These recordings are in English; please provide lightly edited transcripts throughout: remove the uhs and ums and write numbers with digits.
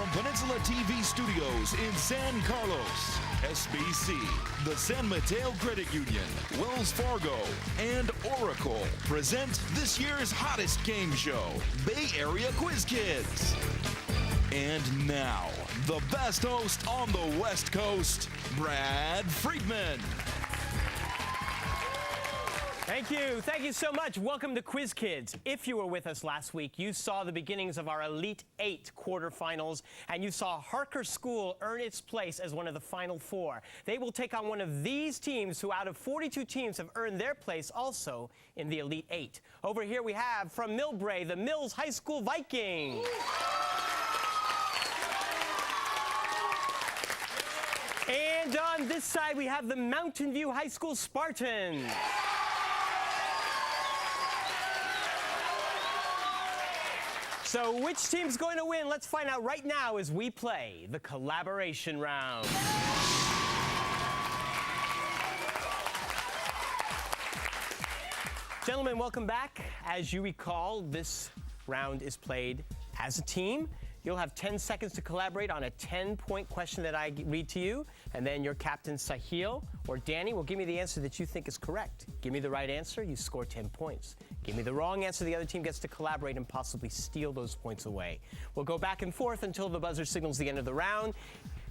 from Peninsula TV Studios in San Carlos, SBC, the San Mateo Credit Union, Wells Fargo, and Oracle present this year's hottest game show, Bay Area Quiz Kids. And now, the best host on the West Coast, Brad Friedman. Thank you so much. Welcome to Quiz Kids. If you were with us last week, you saw the beginnings of our Elite 8 quarterfinals, and you saw Harker School earn its place as one of the Final Four. They will take on one of these teams who, out of 42 teams, have earned their place also in the Elite 8. Over here we have, from Millbrae, the Mills High School Vikings. And on this side, we have the Mountain View High School Spartans. So which team's going to win? Let's find out right now as we play the collaboration round. Gentlemen, welcome back. As you recall, this round is played as a team. You'll have 10 seconds to collaborate on a 10-point question that I read to you, and then your captain, Sahil or Danny, will give me the answer that you think is correct. Give me the right answer, you score 10 points. Give me the wrong answer, the other team gets to collaborate and possibly steal those points away. We'll go back and forth until the buzzer signals the end of the round.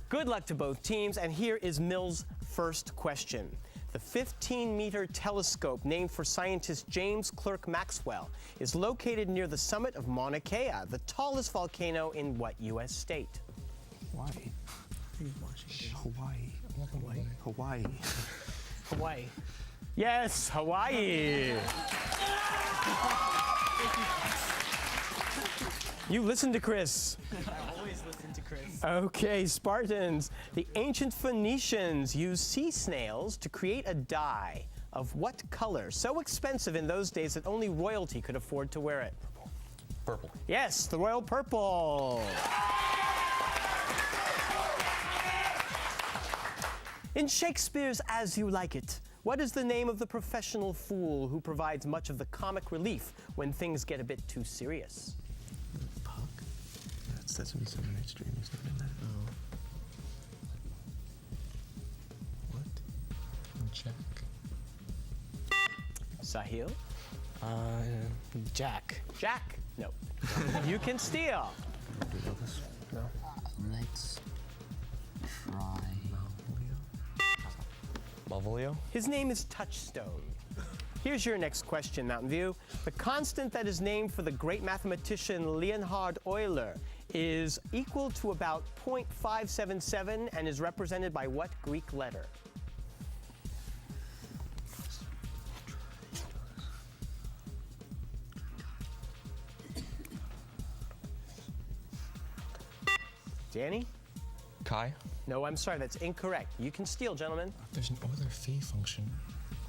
Good luck to both teams, and here is Mills' first question. The 15-meter telescope, named for scientist James Clerk Maxwell, is located near the summit of Mauna Kea, the tallest volcano in what U.S. state? Hawaii. Hawaii. Hawaii. Hawaii. Yes, Hawaii. You listen to Chris. I always listen to Chris. Okay, Spartans. The ancient Phoenicians used sea snails to create a dye of what color? So expensive in those days that only royalty could afford to wear it. Purple. Yes, the royal purple. In Shakespeare's As You Like It, what is the name of the professional fool who provides much of the comic relief when things get a bit too serious? Puck? That's when Summer Night's Dream is not in that. Oh. What? Jack. Sahil? Jack. Jack? No. You can steal. Do you know this? No. Let's try. Malvolio? His name is Touchstone. Here's your next question, Mountain View. The constant that is named for the great mathematician Leonhard Euler is equal to about 0.577 and is represented by what Greek letter? Danny? Chi? No, I'm sorry, that's incorrect. You can steal, gentlemen. There's an Euler phi function,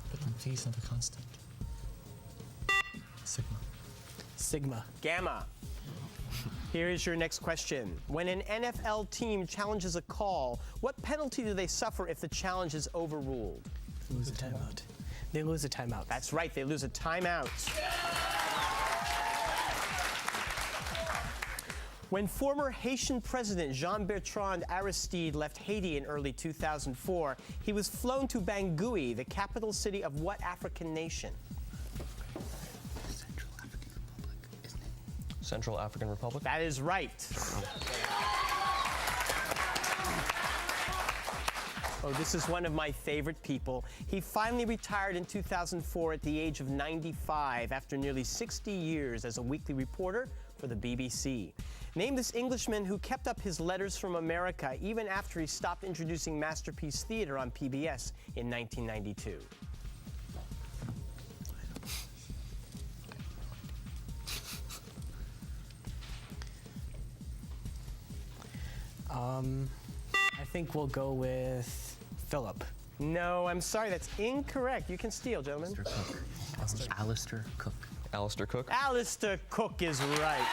but then phi is not a constant. Sigma. Sigma. Gamma. Here is your next question. When an NFL team challenges a call, what penalty do they suffer if the challenge is overruled? They lose a timeout. They lose a timeout. That's right, they lose a timeout. When former Haitian President Jean-Bertrand Aristide left Haiti in early 2004, he was flown to Bangui, the capital city of what African nation? Central African Republic, isn't it? Central African Republic? That is right. Oh, this is one of my favorite people. He finally retired in 2004 at the age of 95 after nearly 60 years as a weekly reporter for the BBC. Name this Englishman who kept up his letters from America even after he stopped introducing Masterpiece Theater on PBS in 1992. I think we'll go with Philip. No, I'm sorry, that's incorrect. You can steal, gentlemen. Alistair Cook. Alistair Cook? Alistair Cook is right.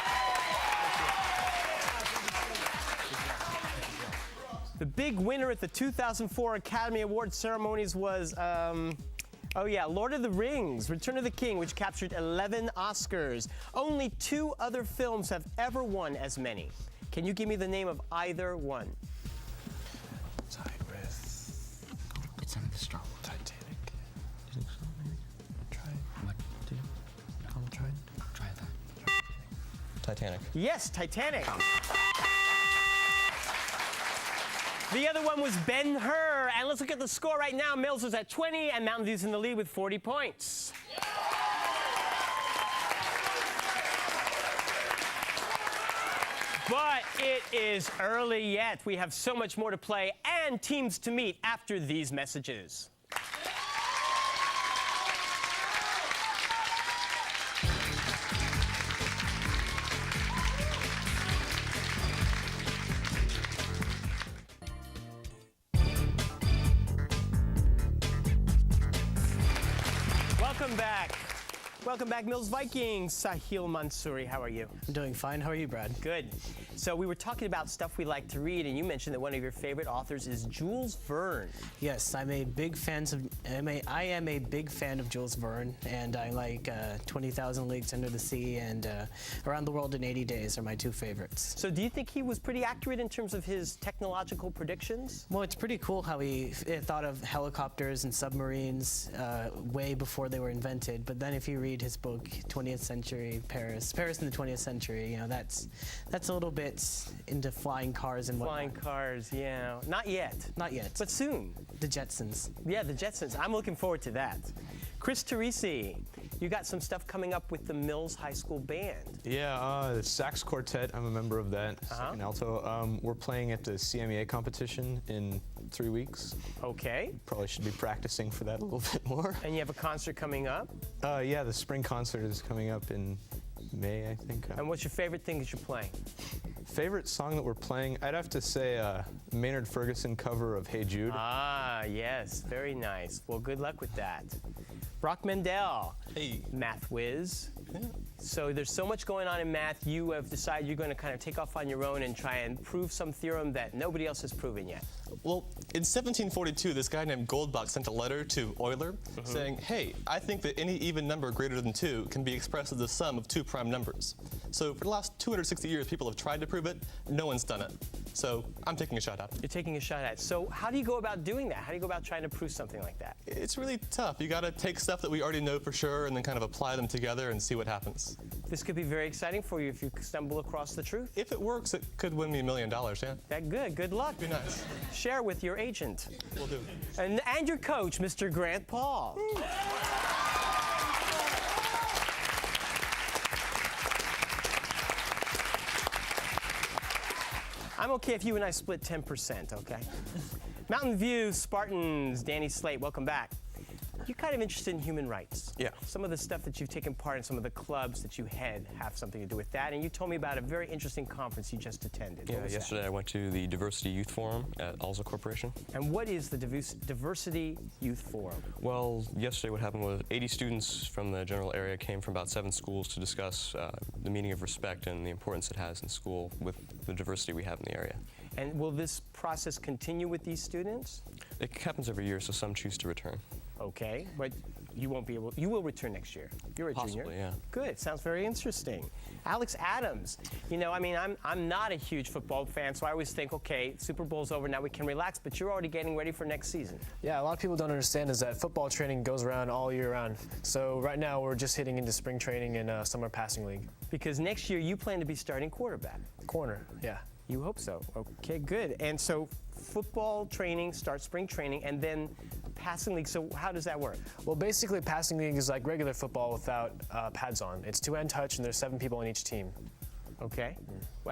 The big winner at the 2004 Academy Awards ceremonies was, Lord of the Rings, Return of the King, which captured 11 Oscars. Only 2 other films have ever won as many. Can you give me the name of either one? Tied with It's under the straw. Titanic. You think so? Maybe. Try it. What? Do you? I'll try it. Try that. Titanic. Yes, Titanic. The other one was Ben-Hur. And let's look at the score right now. Mills is at 20, and Mountain View's in the lead with 40 points. But it is early yet. We have so much more to play and teams to meet after these messages. Welcome back. Welcome back, Mills Vikings. Sahil Mansouri, how are you? I'm doing fine. How are you, Brad? Good. So we were talking about stuff we like to read, and you mentioned that one of your favorite authors is Jules Verne. Yes, I am a big fan of Jules Verne, and I like 20,000 Leagues Under the Sea and Around the World in 80 Days are my two favorites. So do you think he was pretty accurate in terms of his technological predictions? Well, it's pretty cool how he thought of helicopters and submarines way before they were invented. But then if you read his book, 20th Century Paris in the 20th Century, you know, that's a little bit into flying cars and whatnot. Flying cars, yeah. Not yet. Not yet. But soon. The Jetsons. Yeah, the Jetsons. I'm looking forward to that. Chris Teresi, you got some stuff coming up with the Mills High School Band. Yeah, the sax quartet. I'm a member of that. Second alto. We're playing at the CMEA competition in 3 weeks. Okay. Probably should be practicing for that a little bit more. And you have a concert coming up? Yeah, the spring concert is coming up in May, I think. And what's your favorite thing that you're playing? Favorite song that we're playing? I'd have to say Maynard Ferguson cover of Hey Jude. Ah, yes. Very nice. Well, good luck with that. Brock Mendel. Hey. Math whiz. So there's so much going on in math, you have decided you're going to kind of take off on your own and try and prove some theorem that nobody else has proven yet. Well, in 1742, this guy named Goldbach sent a letter to Euler saying, hey, I think that any even number greater than 2 can be expressed as the sum of 2 prime numbers. So for the last 260 years, people have tried to prove it. No one's done it. So I'm taking a shot at it. You're taking a shot at it. So how do you go about doing that? How do you go about trying to prove something like that? It's really tough. You got to take stuff that we already know for sure and then kind of apply them together and see what happens. This could be very exciting for you if you stumble across the truth. If it works, it could win me $1 million, yeah? That good. Good luck. Be nice. Share with your agent. Will do. And your coach, Mr. Grant Paul. I'm okay if you and I split 10%, okay? Mountain View Spartans, Danny Slate, welcome back. You're kind of interested in human rights. Yeah. Some of the stuff that you've taken part in, some of the clubs that you head have something to do with that. And you told me about a very interesting conference you just attended. Yeah, What was yesterday I went to the Diversity Youth Forum at Alza Corporation. that? And what is the Diversity Youth Forum? Well, yesterday what happened was 80 students from the general area came from about 7 schools to discuss the meaning of respect and the importance it has in school with the diversity we have in the area. And will this process continue with these students? It happens every year, so some choose to return. Okay, but you won't be able, you will return next year. You're a junior. Possibly, yeah. Good, sounds very interesting. Alex Adams, you know, I mean, I'm not a huge football fan, so I always think, okay, Super Bowl's over, now we can relax, but you're already getting ready for next season. Yeah, a lot of people don't understand is that football training goes around all year round. So right now we're just hitting into spring training and summer passing league. Because next year you plan to be starting quarterback. Corner, yeah. You hope so. Okay, good. And so football training starts spring training, and then passing league. So how does that work? Well, basically passing league is like regular football without pads on. It's 2-hand touch and there's 7 people on each team. Okay.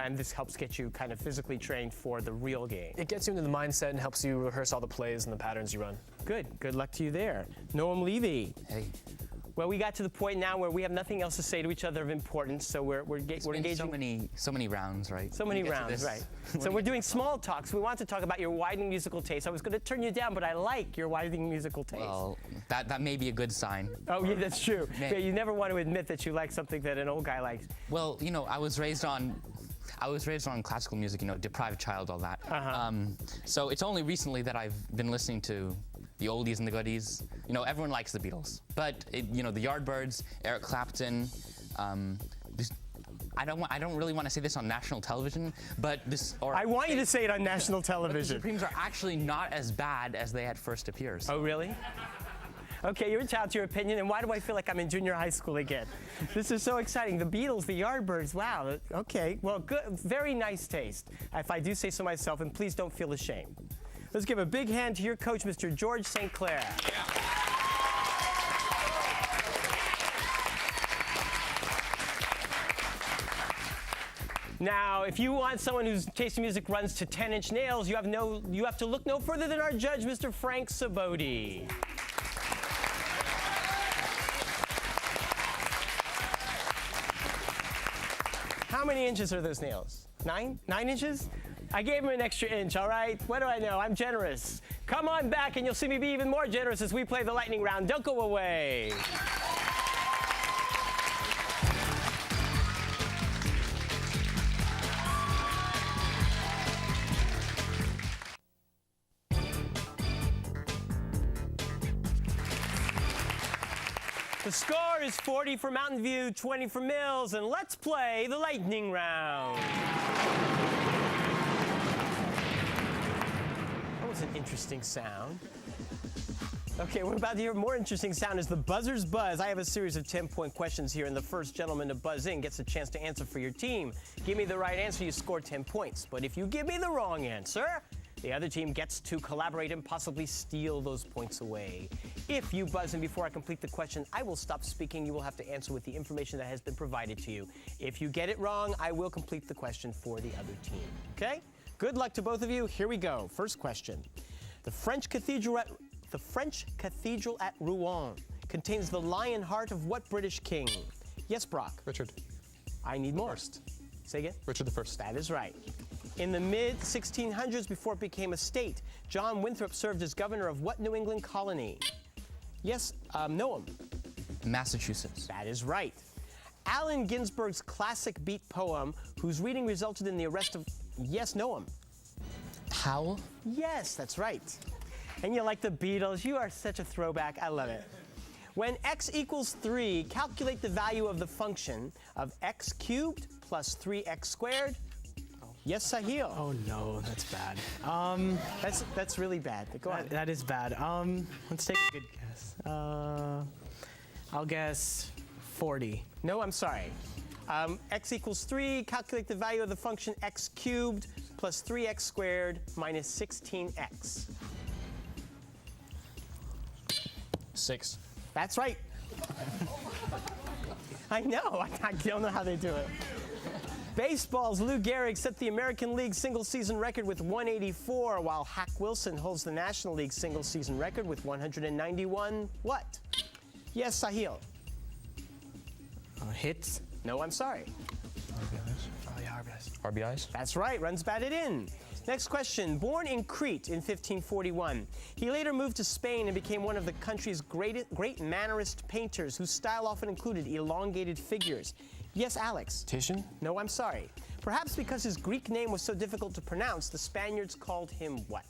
And this helps get you kind of physically trained for the real game. It gets you into the mindset and helps you rehearse all the plays and the patterns you run. Good. Good luck to you there. Noam Levy. Hey. Well, we got to the point now where we have nothing else to say to each other of importance, so we're engaging. So many rounds, right? So many rounds, right? So we're doing small talks. We want to talk about your widening musical taste. I was going to turn you down, but I like your widening musical taste. Well, that may be a good sign. Oh, yeah, that's true. Man. Yeah, you never want to admit that you like something that an old guy likes. Well, you know, I was raised on classical music, you know, deprived child, all that. So it's only recently that I've been listening to the oldies and the goodies. You know, everyone likes the Beatles, but you know, the Yardbirds, Eric Clapton, I don't really want to say this on national television, but I want you to say it on national the television. Supremes are actually not as bad as they at first appears. Oh, really? Okay, you're entitled to your opinion, and why do I feel like I'm in junior high school again? This is so exciting. The Beatles, the Yardbirds, wow. Okay, well, good, very nice taste, if I do say so myself, and please don't feel ashamed. Let's give a big hand to your coach, Mr. George St. Clair. Now, if you want someone whose taste in music runs to 10-inch nails, you have to look no further than our judge, Mr. Frank Saboti. How many inches are those nails? 9? 9 inches? I gave him an extra inch, all right? What do I know? I'm generous. Come on back and you'll see me be even more generous as we play the lightning round. Don't go away. The score is 40 for Mountain View, 20 for Mills, and let's play the lightning round. That was an interesting sound. Okay, we're about to hear a more interesting sound as the buzzers buzz. I have a series of 10-point questions here, and the first gentleman to buzz in gets a chance to answer for your team. Give me the right answer, you score 10 points. But if you give me the wrong answer, the other team gets to collaborate and possibly steal those points away. If you buzz in before I complete the question, I will stop speaking. You will have to answer with the information that has been provided to you. If you get it wrong, I will complete the question for the other team. Okay? Good luck to both of you. Here we go. First question. The French cathedral at Rouen contains the lion heart of what British king? Yes, Brock. Richard. I need more. First. Say again? Richard I. That is right. In the mid-1600s, before it became a state, John Winthrop served as governor of what New England colony? Yes, Noam. Massachusetts. That is right. Allen Ginsberg's classic beat poem, whose reading resulted in the arrest of... Yes, Noam. Howl. Yes, that's right. And you like the Beatles. You are such a throwback. I love it. When x equals 3, calculate the value of the function of x cubed plus 3x squared. Yes, Sahil. Oh no, that's bad. That's really bad. Go on. That is bad. Let's take a good guess. I'll guess 40. No, I'm sorry. X equals 3, calculate the value of the function x cubed plus 3x squared minus 16x. 6. That's right. I know. I don't know how they do it. Baseball's Lou Gehrig set the American League single-season record with 184, while Hack Wilson holds the National League single-season record with 191. What? Yes, Sahil. Hits? No, I'm sorry. RBIs? That's right. Runs batted in. Next question. Born in Crete in 1541, he later moved to Spain and became one of the country's great Mannerist painters whose style often included elongated figures. Yes, Alex. Titian? No, I'm sorry. Perhaps because his Greek name was so difficult to pronounce, the Spaniards called him what?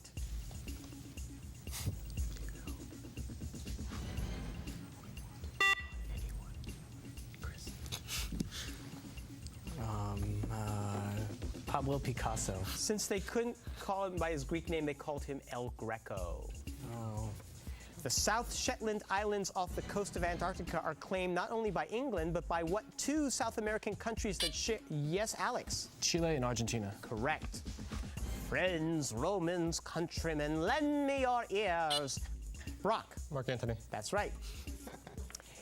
Pablo Picasso. Since they couldn't call him by his Greek name, they called him El Greco. Oh. The South Shetland Islands off the coast of Antarctica are claimed not only by England, but by what 2 South American countries that share... Yes, Alex. Chile and Argentina. Correct. Friends, Romans, countrymen, lend me your ears. Brock. Mark Antony. That's right.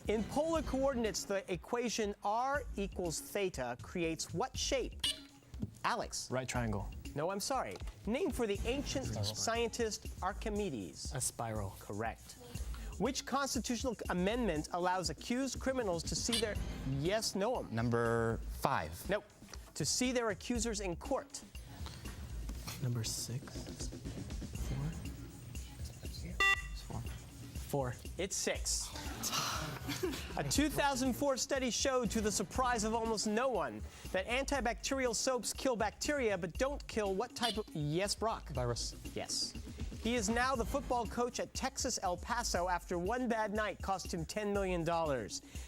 In polar coordinates, the equation r equals theta creates what shape? Alex. Right triangle. No, I'm sorry. Name for the ancient scientist Archimedes. A spiral. Correct. Which constitutional amendment allows accused criminals to see their... Yes, Noam. Number 5. Nope. To see their accusers in court. Number 6. 4. It's 6. A 2004 study showed, to the surprise of almost no one, that antibacterial soaps kill bacteria but don't kill what type of... Yes, Brock. Virus. Yes. He is now the football coach at Texas El Paso after one bad night cost him $10 million.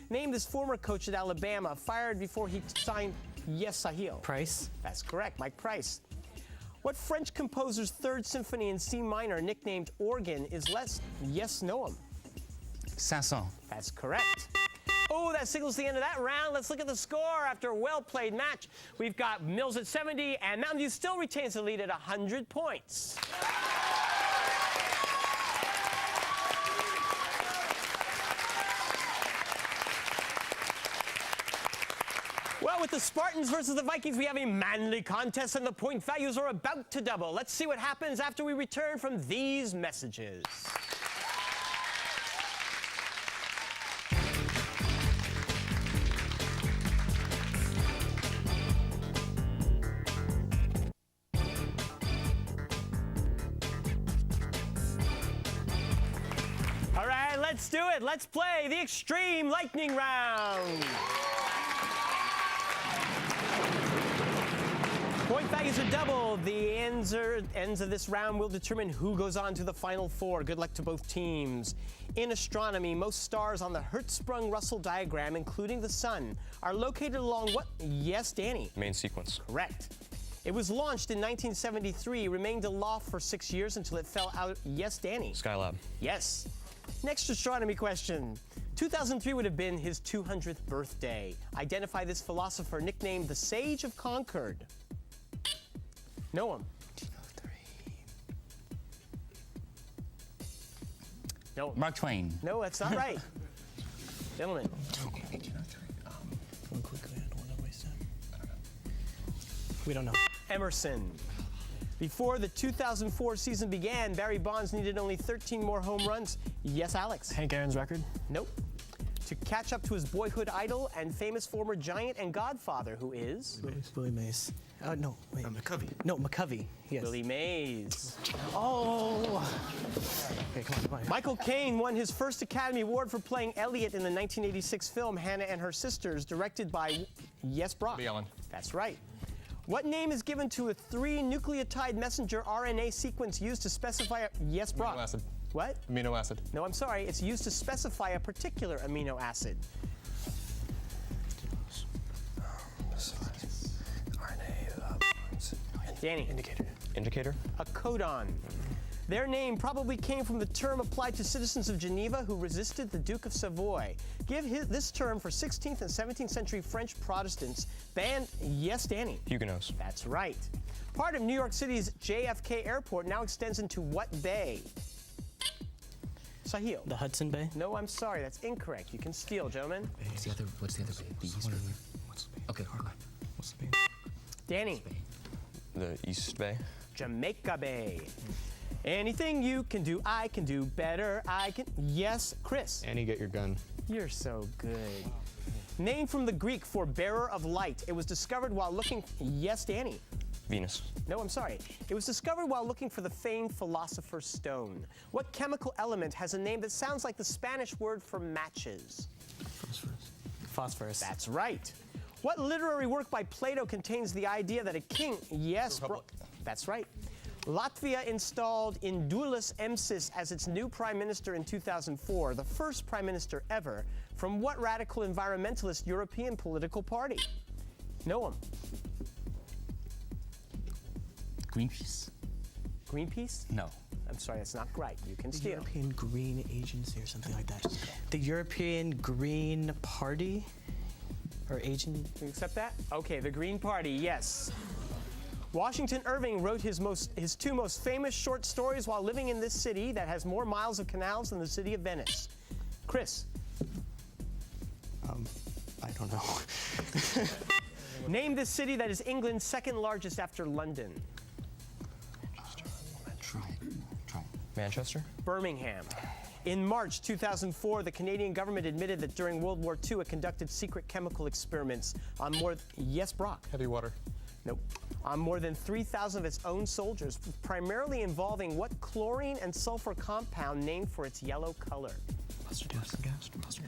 Named as former coach at Alabama, fired before he signed... Yes, Sahil. Price. That's correct, Mike Price. What French composer's Third Symphony in C minor, nicknamed Organ, is less? Yes, Noam. Saint-Saëns. That's correct. Oh, that signals the end of that round. Let's look at the score after a well-played match. We've got Mills at 70, and Mountain View still retains the lead at 100 points. Well, with the Spartans versus the Vikings, we have a manly contest, and the point values are about to double. Let's see what happens after we return from these messages. All right, let's do it. Let's play the Extreme Lightning Round. Point values are double. The ends of this round will determine who goes on to the Final Four. Good luck to both teams. In astronomy, most stars on the Hertzsprung-Russell diagram, including the Sun, are located along what? Yes, Danny. Main sequence. Correct. It was launched in 1973, remained aloft for 6 years until it fell out. Yes, Danny. Skylab. Yes. Next astronomy question. 2003 would have been his 200th birthday. Identify this philosopher nicknamed the Sage of Concord. Noam. 1803. No. Mark Twain. No, that's not right. Gentlemen. 1803. Quickly, I don't want to waste time. We don't know. Emerson. Before the 2004 season began, Barry Bonds needed only 13 more home runs. Yes, Alex. Hank Aaron's record. Nope. To catch up to his boyhood idol and famous former Giant and Godfather, who is? Willie Mays. No, wait. McCovey. No, McCovey. Yes. Willie Mays. Oh. Okay, come on. Michael Caine won his first Academy Award for playing Elliot in the 1986 film Hannah and Her Sisters, directed by Yes, Brock. Woody Allen. That's right. What name is given to a 3-nucleotide messenger RNA sequence used to specify a... Yes, Brock. Amino acid. What? Amino acid. No, I'm sorry. It's used to specify a particular amino acid. Danny. Indicator. A codon. Their name probably came from the term applied to citizens of Geneva who resisted the Duke of Savoy. This term for 16th and 17th century French Protestants banned... Yes, Danny. Huguenots. That's right. Part of New York City's JFK Airport now extends into what bay? Sahil. The Hudson Bay? No, I'm sorry. That's incorrect. You can steal, gentlemen. What's the other bay? The East Bay. What's the bay? Okay, hold on. What's the bay? Danny. The East Bay. Jamaica Bay. Anything you can do, I can do better. I can... Yes, Chris. Annie, get your gun. You're so good. Named from the Greek for bearer of light. It was discovered while looking... Yes, Danny. Venus. No, I'm sorry. It was discovered while looking for the famed Philosopher's Stone. What chemical element has a name that sounds like the Spanish word for matches? Phosphorus. That's right. What literary work by Plato contains the idea that a king... Yes, that's right. Latvia installed Indulis Emsis as its new prime minister in 2004, the first prime minister ever. From what radical environmentalist European political party? Noam. Greenpeace. Greenpeace? No. I'm sorry, that's not right. You can The steal. European Green Agency or something like that. The European Green Party? Or agent? You accept that? Okay, the Green Party, yes. Washington Irving wrote his two most famous short stories while living in this city that has more miles of canals than the city of Venice. Chris. I don't know. Name this city that is England's second largest after London. Try it. Manchester. Birmingham. In March 2004, the Canadian government admitted that during World War II, it conducted secret chemical experiments on Yes, Brock. Heavy water. Nope. On more than 3,000 of its own soldiers, primarily involving what chlorine and sulfur compound named for its yellow color? Mustard gas.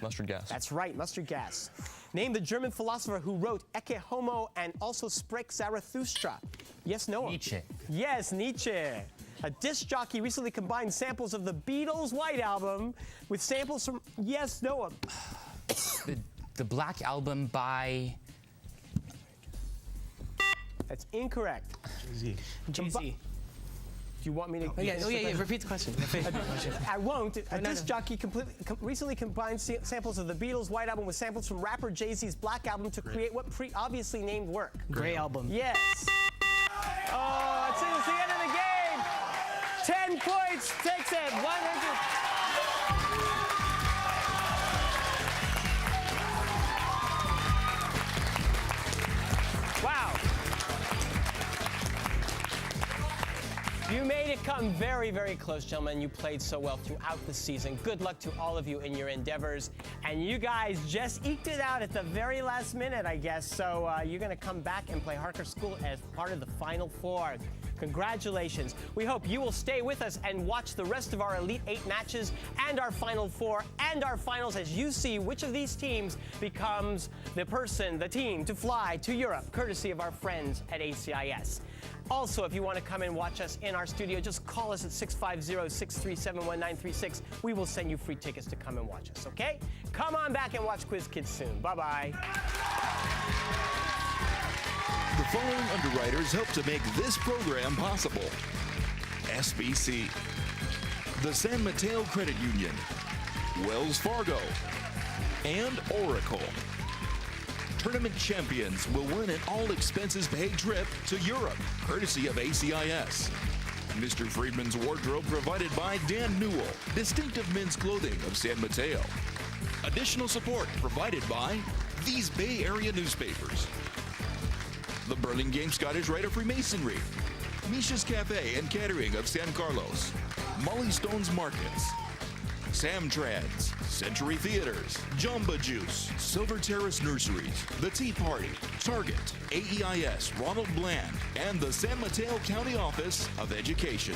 Mustard gas. That's right, mustard gas. Name the German philosopher who wrote Ecce Homo and also Sprech Zarathustra. Yes, Noah? Nietzsche. Yes, Nietzsche. A disc jockey recently combined samples of the Beatles' White Album with samples from... Yes, Noah? The Black Album by... That's incorrect. Jay-Z. Do you want me to? Oh, yeah. Repeat the question. I won't. A no, disc no. jockey recently combined samples of the Beatles' White Album with samples from rapper Jay-Z's Black Album to create what obviously named work? Gray Album. Yes. Oh, it's the end of the game. 10 points. Takes it. 100. Wow. You made it come very, very close, gentlemen. You played so well throughout the season. Good luck to all of you in your endeavors. And you guys just eked it out at the very last minute, I guess. So you're going to come back and play Harker School as part of the Final Four. Congratulations. We hope you will stay with us and watch the rest of our Elite 8 matches and our Final Four and our finals as you see which of these teams becomes the team to fly to Europe, courtesy of our friends at ACIS. Also, if you want to come and watch us in our studio, just call us at 650-637-1936. We will send you free tickets to come and watch us, okay? Come on back and watch Quiz Kids soon. Bye-bye. The following underwriters help to make this program possible. SBC, the San Mateo Credit Union, Wells Fargo, and Oracle. Tournament champions will win an all-expenses-paid trip to Europe, courtesy of ACIS. Mr. Friedman's wardrobe provided by Dan Newell, distinctive men's clothing of San Mateo. Additional support provided by these Bay Area newspapers. The Burlingame Scottish Rite of Freemasonry, Misha's Cafe and Catering of San Carlos, Molly Stone's Markets, Sam Trans, Century Theaters, Jamba Juice, Silver Terrace Nurseries, The Tea Party, Target, AEIS, Ronald Bland, and the San Mateo County Office of Education.